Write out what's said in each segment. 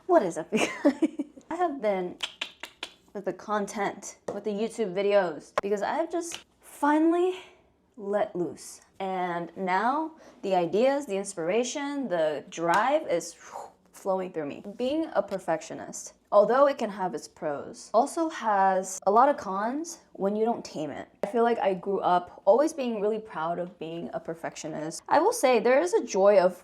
What is up, you guys? I have been with the content, with the YouTube videos, because I have just finally let loose. And now the ideas, the inspiration, the drive is flowing through me. Being a perfectionist, although it can have its pros, also has a lot of cons when you don't tame it. I feel like I grew up always being really proud of being a perfectionist. I will say there is a joy of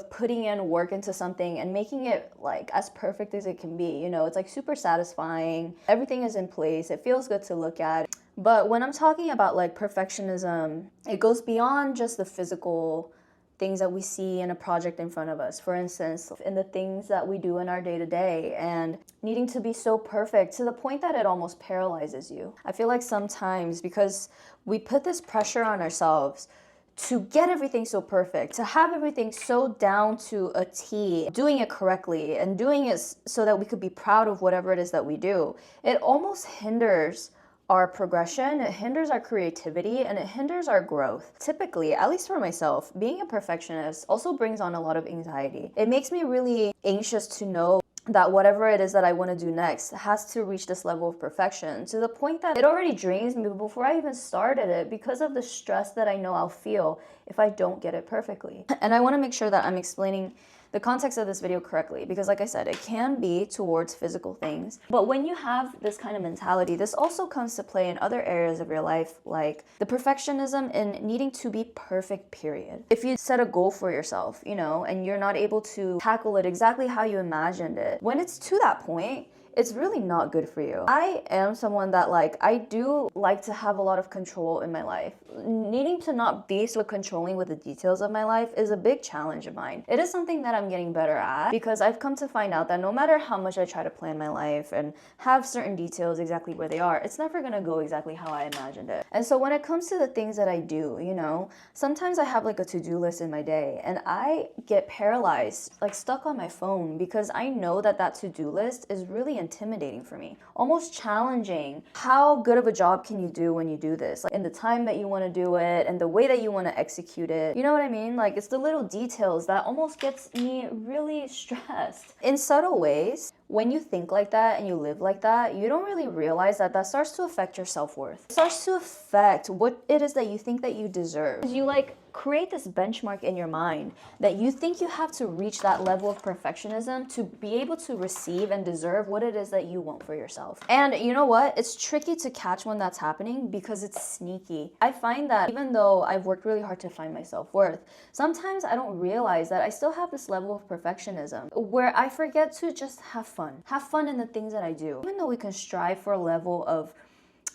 putting in work into something and making it like as perfect as it can be. You know, it's like super satisfying. Everything is in place. It feels good to look at. But when I'm talking about like perfectionism, it goes beyond just the physical things that we see in a project in front of us. For instance, in the things that we do in our day-to-day and needing to be so perfect to the point that it almost paralyzes you. I feel like sometimes because we put this pressure on ourselves to get everything so perfect, to have everything so down to a T, doing it correctly and doing it so that we could be proud of whatever it is that we do, it almost hinders our progression, it hinders our creativity, and it hinders our growth. Typically, at least for myself, being a perfectionist also brings on a lot of anxiety. It makes me really anxious to know that whatever it is that I want to do next has to reach this level of perfection, to the point that it already drains me before I even started it because of the stress that I know I'll feel if I don't get it perfectly. And I want to make sure that I'm explaining the context of this video correctly, because like I said, it can be towards physical things. But when you have this kind of mentality, this also comes to play in other areas of your life, like the perfectionism and needing to be perfect, period. If you set a goal for yourself, you know, and you're not able to tackle it exactly how you imagined it, when it's to that point, it's really not good for you. I am someone that I do like to have a lot of control in my life. Needing to not be so controlling with the details of my life is a big challenge of mine. It is something that I'm getting better at because I've come to find out that no matter how much I try to plan my life and have certain details exactly where they are, it's never gonna go exactly how I imagined it. And so when it comes to the things that I do, you know, sometimes I have like a to-do list in my day and I get paralyzed, like stuck on my phone, because I know that that to-do list is really intimidating for me, almost challenging. How good of a job can you do when you do this? Like in the time that you want to do it and the way that you want to execute it. You know what I mean? Like it's the little details that almost gets me really stressed. In subtle ways, when you think like that and you live like that, you don't really realize that that starts to affect your self-worth. It starts to affect what it is that you think that you deserve. You create this benchmark in your mind that you think you have to reach that level of perfectionism to be able to receive and deserve what it is that you want for yourself. And you know what? It's tricky to catch when that's happening because it's sneaky. I find that even though I've worked really hard to find my self-worth, sometimes I don't realize that I still have this level of perfectionism where I forget to just have fun. Have fun in the things that I do. Even though we can strive for a level of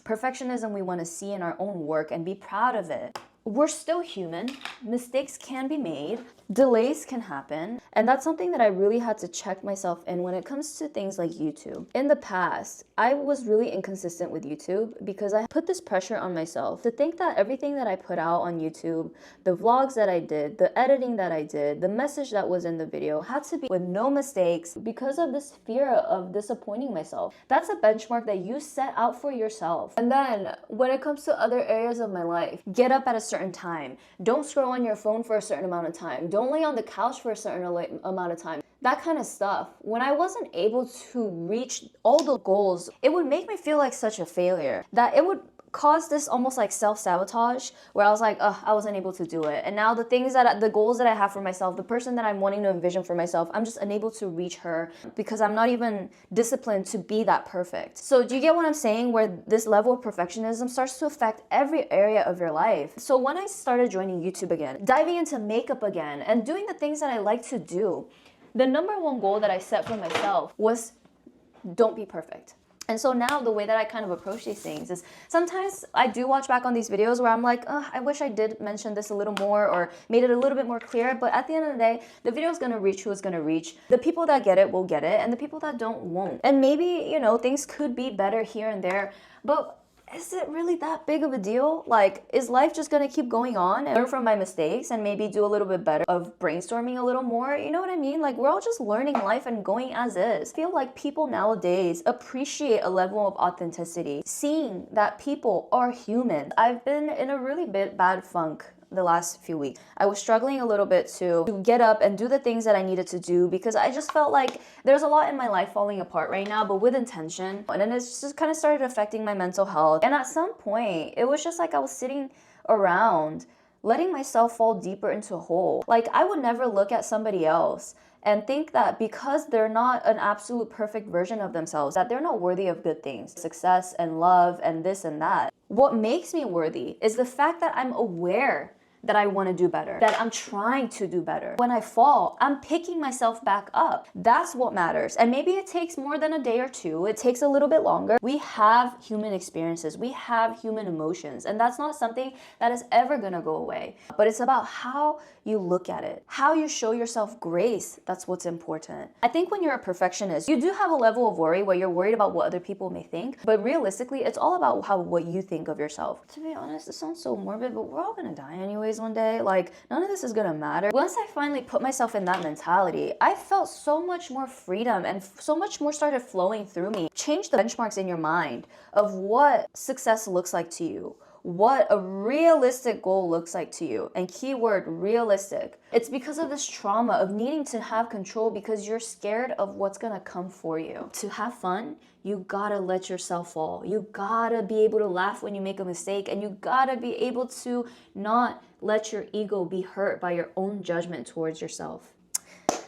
perfectionism we want to see in our own work and be proud of it, we're still human. Mistakes can be made. Delays can happen. And that's something that I really had to check myself in when it comes to things like YouTube. In the past, I was really inconsistent with YouTube because I put this pressure on myself to think that everything that I put out on YouTube, the vlogs that I did, the editing that I did, the message that was in the video had to be with no mistakes because of this fear of disappointing myself. That's a benchmark that you set out for yourself. And then when it comes to other areas of my life, get up at a certain time. Don't scroll on your phone for a certain amount of time. Don't lay on the couch for a certain amount of time. That kind of stuff. When I wasn't able to reach all the goals, it would make me feel like such a failure that it would cause this almost like self-sabotage where I was like, I wasn't able to do it. And now the goals that I have for myself, the person that I'm wanting to envision for myself, I'm just unable to reach her because I'm not even disciplined to be that perfect. So do you get what I'm saying? Where this level of perfectionism starts to affect every area of your life. So when I started joining YouTube again, diving into makeup again, and doing the things that I like to do, the number one goal that I set for myself was don't be perfect. And so now the way that I kind of approach these things is sometimes I do watch back on these videos where I'm like, I wish I did mention this a little more or made it a little bit more clear. But at the end of the day, the video is going to reach who it's going to reach. The people that get it will get it, and the people that don't won't. And maybe, you know, things could be better here and there, but is it really that big of a deal? Like, is life just gonna keep going on and learn from my mistakes and maybe do a little bit better of brainstorming a little more? You know what I mean? Like, we're all just learning life and going as is. I feel like people nowadays appreciate a level of authenticity, seeing that people are human. I've been in a really bad funk the last few weeks. I was struggling a little bit to get up and do the things that I needed to do because I just felt like there's a lot in my life falling apart right now, but with intention. And then it's just kind of started affecting my mental health. And at some point, it was just like I was sitting around letting myself fall deeper into a hole. Like, I would never look at somebody else and think that because they're not an absolute perfect version of themselves, that they're not worthy of good things, success and love and this and that. What makes me worthy is the fact that I'm aware that I want to do better, that I'm trying to do better. When I fall, I'm picking myself back up. That's what matters. And maybe it takes more than a day or two. It takes a little bit longer. We have human experiences. We have human emotions. And that's not something that is ever going to go away. But it's about how you look at it, how you show yourself grace. That's what's important. I think when you're a perfectionist, you do have a level of worry where you're worried about what other people may think. But realistically, it's all about what you think of yourself. To be honest, this sounds so morbid, but we're all going to die anyways one day. Like, none of this is gonna matter. Once I finally put myself in that mentality, I felt so much more freedom and so much more started flowing through me. Change the benchmarks in your mind of what success looks like to you, what a realistic goal looks like to you, and keyword realistic. It's because of this trauma of needing to have control because you're scared of what's gonna come for you. To have fun, you gotta let yourself fall. You gotta be able to laugh when you make a mistake, and you gotta be able to not let your ego be hurt by your own judgment towards yourself.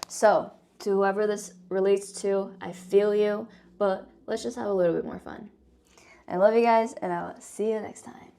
So, to whoever this relates to, I feel you, but let's just have a little bit more fun. I love you guys, and I'll see you next time.